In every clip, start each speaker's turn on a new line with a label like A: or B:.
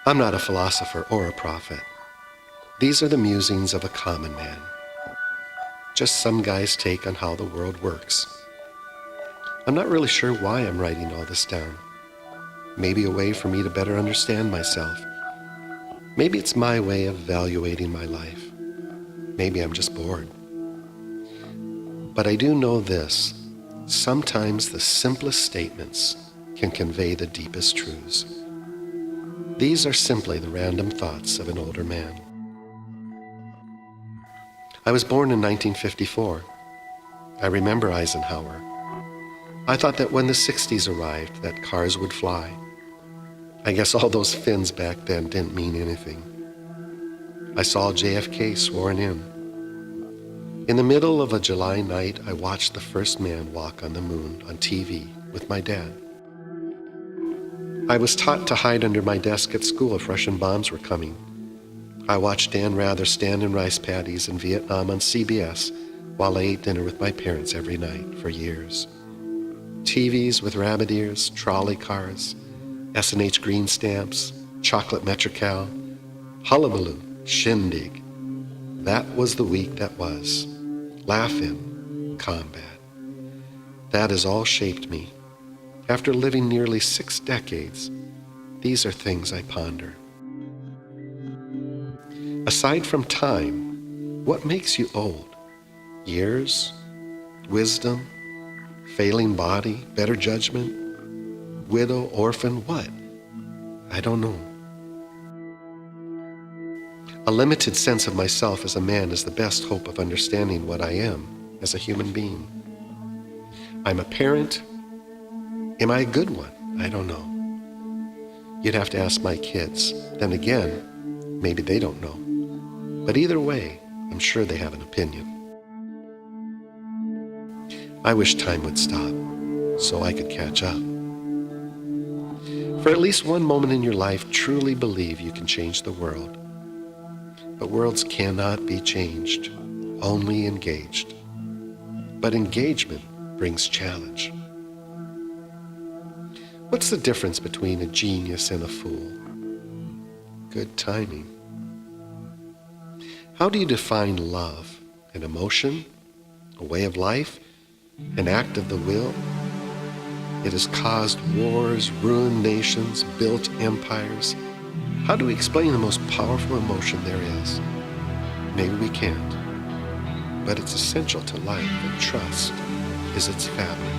A: I'm not a philosopher or a prophet. These are the musings of a common man. Just some guy's take on how the world works. I'm not really sure why I'm writing all this down. Maybe a way for me to better understand myself. Maybe it's my way of evaluating my life. Maybe I'm just bored. But I do know this. Sometimes the simplest statements can convey the deepest truths. These are simply the random thoughts of an older man. I was born in 1954. I remember Eisenhower. I thought that when the 60s arrived, that cars would fly. I guess all those fins back then didn't mean anything. I saw JFK sworn in. In the middle of a July night, I watched the first man walk on the moon on TV with my dad. I was taught to hide under my desk at school if Russian bombs were coming. I watched Dan Rather stand in rice paddies in Vietnam on CBS while I ate dinner with my parents every night for years. TVs with rabbit ears, trolley cars, S&H green stamps, chocolate Metrocal, hullabaloo, shindig. That was the week that was. Laugh-in, combat. That has all shaped me. After living nearly 6 decades, these are things I ponder. Aside from time, what makes you old? Years? Wisdom? Failing body? Better judgment? Widow? Orphan? What? I don't know. A limited sense of myself as a man is the best hope of understanding what I am as a human being. I'm a parent. Am I a good one? I don't know. You'd have to ask my kids. Then again, maybe they don't know. But either way, I'm sure they have an opinion. I wish time would stop so I could catch up. For at least one moment in your life, truly believe you can change the world. But worlds cannot be changed, only engaged. But engagement brings challenge. What's the difference between a genius and a fool? Good timing. How do you define love? An emotion? A way of life? An act of the will? It has caused wars, ruined nations, built empires. How do we explain the most powerful emotion there is? Maybe we can't. But it's essential to life, and trust is its fabric.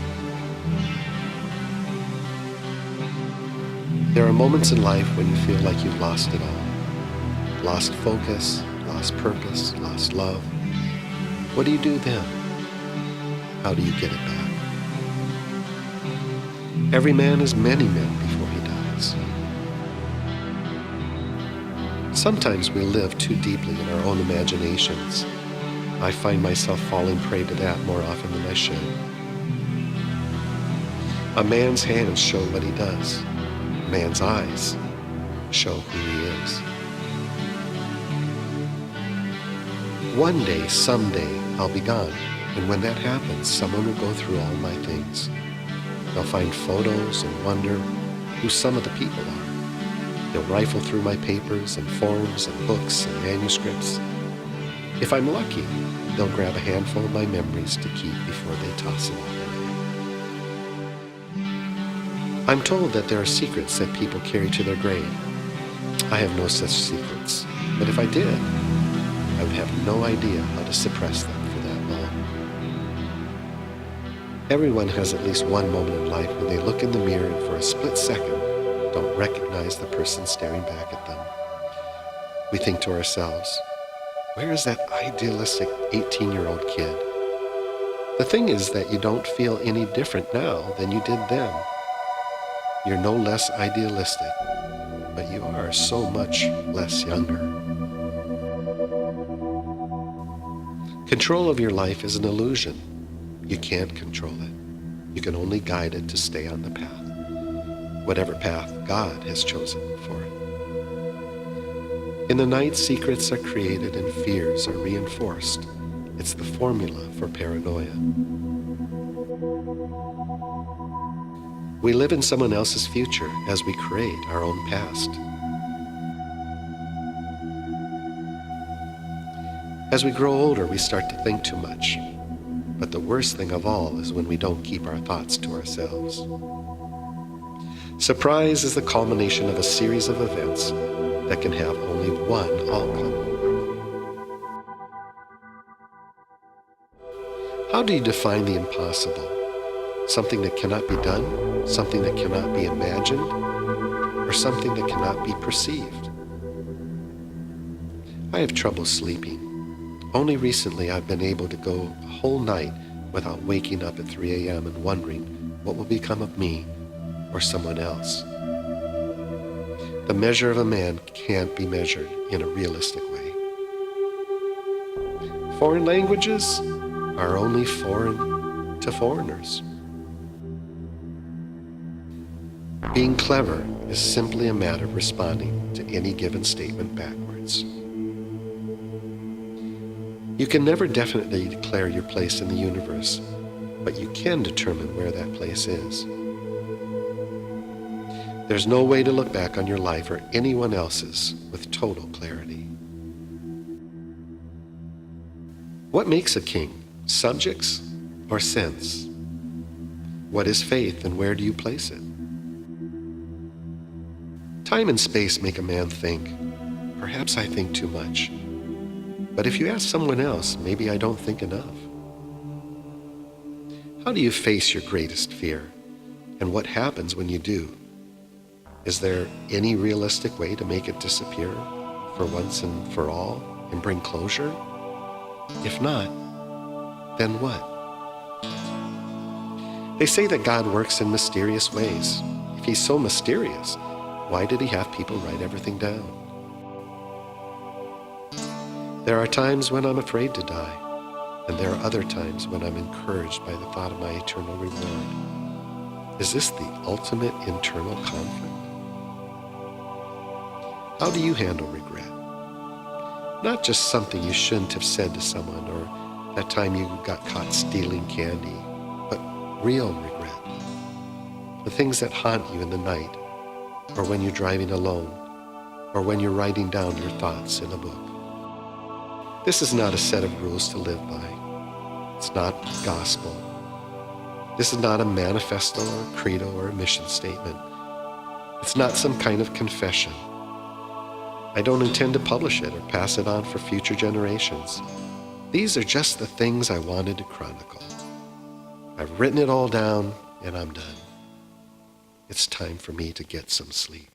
A: There are moments in life when you feel like you've lost it all. Lost focus, lost purpose, lost love. What do you do then? How do you get it back? Every man is many men before he dies. Sometimes we live too deeply in our own imaginations. I find myself falling prey to that more often than I should. A man's hands show what he does. A man's eyes show who he is. One day, someday, I'll be gone. And when that happens, someone will go through all my things. They'll find photos and wonder who some of the people are. They'll rifle through my papers and forms and books and manuscripts. If I'm lucky, they'll grab a handful of my memories to keep before they toss it all away. I'm told that there are secrets that people carry to their grave. I have no such secrets, but if I did, I would have no idea how to suppress them for that long. Everyone has at least one moment in life when they look in the mirror and for a split second don't recognize the person staring back at them. We think to ourselves, where is that idealistic 18-year-old kid? The thing is that you don't feel any different now than you did then. You're no less idealistic, but you are so much less younger. Control of your life is an illusion. You can't control it. You can only guide it to stay on the path, whatever path God has chosen for it. In the night, secrets are created and fears are reinforced. It's the formula for paranoia. We live in someone else's future as we create our own past. As we grow older, we start to think too much. But the worst thing of all is when we don't keep our thoughts to ourselves. Surprise is the culmination of a series of events that can have only one outcome. How do you define the impossible? Something that cannot be done, something that cannot be imagined, or something that cannot be perceived? I have trouble sleeping. Only recently I've been able to go a whole night without waking up at 3 a.m. and wondering what will become of me or someone else. The measure of a man can't be measured in a realistic way. Foreign languages are only foreign to foreigners. Being clever is simply a matter of responding to any given statement backwards. You can never definitely declare your place in the universe, but you can determine where that place is. There's no way to look back on your life or anyone else's with total clarity. What makes a king? Subjects or sense? What is faith and where do you place it? Time and space make a man think. Perhaps I think too much. But if you ask someone else, maybe I don't think enough. How do you face your greatest fear? And what happens when you do? Is there any realistic way to make it disappear for once and for all and bring closure? If not, then what? They say that God works in mysterious ways. If he's so mysterious, why did he have people write everything down? There are times when I'm afraid to die, and there are other times when I'm encouraged by the thought of my eternal reward. Is this the ultimate internal conflict? How do you handle regret? Not just something you shouldn't have said to someone or that time you got caught stealing candy, but real regret. The things that haunt you in the night, or when you're driving alone, or when you're writing down your thoughts in a book. This is not a set of rules to live by. It's not gospel. This is not a manifesto or a credo or a mission statement. It's not some kind of confession. I don't intend to publish it or pass it on for future generations. These are just the things I wanted to chronicle. I've written it all down and I'm done. It's time for me to get some sleep.